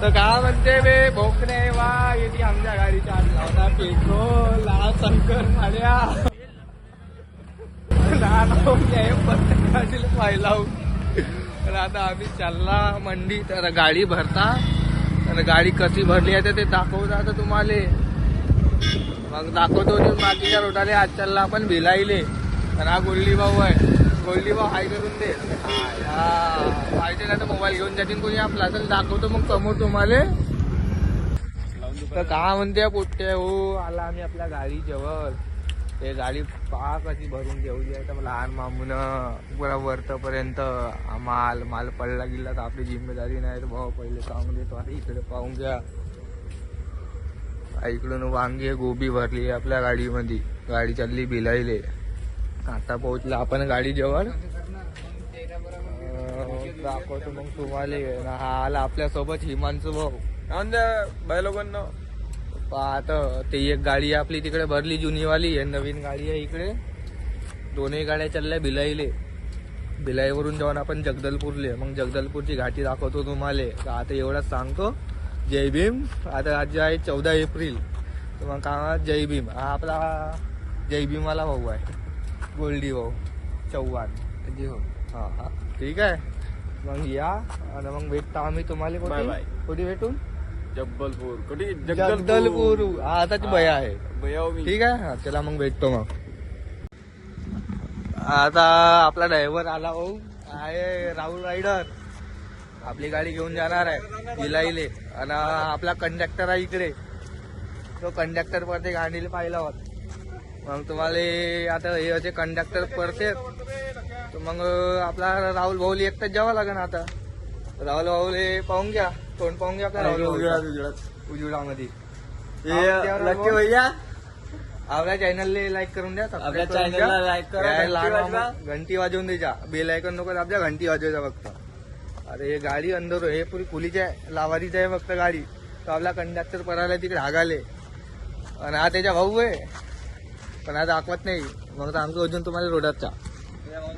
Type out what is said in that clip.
तर का म्हणते बे भोकणे वा येते आमच्या गाडीच्या आत लावता पेट्रोल लाव संकर माड्या पाहिला. तर आता आम्ही चालला मंडी. तर गाडी भरता आणि गाडी कशी भरली आहे ते दाखवता आता तुम्हाला. मग दाखवतो बाकीच्या रोडाले. आज चालला आपण भिलाईले. आणि हा गोल्डी भाऊ आहे. गोल्डी भाऊ हाय करून दे. पाहिजे ना तर मोबाईल घेऊन जातील कोणी आपला. तर दाखवतो मग समोर तुम्हाला. तर का म्हणते पोट्टे हो. आला आम्ही आपल्या गाडी जवळ. ते गाडी पहा कशी भरून घेऊली आहे. तर लहान मामून पुरा वरतपर्यंत माल पडला गेला तर आपली जिम्मेदारी नाही. तर भाऊ पहिले सांगून देतो. इकडे पाहून घ्या. इकडून वांगी गोबी भरली आहे आपल्या गाडीमध्ये. गाडी चालली भिलाईले. आता पोहोचला आपण गाडी जवळ. दाखवतो मग तुम्हाला. हा आला आपल्यासोबत हिमांशू भाऊ. बाय लोकांना आता ते एक गाडी आपली तिकडे भरली जुनीवाली. नवीन गाडी आहे इकडे. दोन्ही गाड्या चालल्या भिलाईले. भिलाईवरून जाऊन आपण जगदलपूरले. मग जगदलपूरची घाटी दाखवतो तुम्हाला. आता एवढंच सांगतो. जय भीम. आता आज आहे 14 एप्रिल. तर मग का जय भीम. हा आपला जय भीमाला भाऊ आहे. गोल्डी भाऊ चव्हाण जी हो. हा ठीक आहे. मग या आणि मग भेटतो आम्ही तुम्हाला. कुठे भेटून जबलपूर कुठे जगदलपूर. आताच भया आहे. भैया ठीक आहे. चला मग भेटतो. मग आता आपला ड्रायव्हर आला भाऊ आहे. राहुल रायडर आपली गाडी घेऊन जाणार आहे भिलाईले. आणि आपला कंडक्टर आहे इकडे. तो कंडक्टर पडते गाडीला पाहिला होत. मग तुम्हाला आता हे असे कंडक्टर पडते. तर मग आपला राहुल भाऊला एकटाच जावं लागेल. आता राहुल भाऊले पाहून घ्या. तोंड पाहून घ्या आपल्या राहुल उजवडामध्ये. भैया आपल्या चॅनलला लाईक करून द्या. आपल्या चॅनलला लाईक करा. घंटी वाजवून द्यायच्या. बेल आयकॉन नको आपल्या घंटी वाजवायचा फक्त. अरे हे गाडी अंदर हे पुरी खुलीची आहे. लावारीची आहे फक्त गाडी. तर आपला कंडक्टर पडायला तिकडे हागाले. आणि हा त्याच्या भाऊ आहे. पण आता दाखवत नाही. मग आमचं अजून तुम्हाला रोडाचा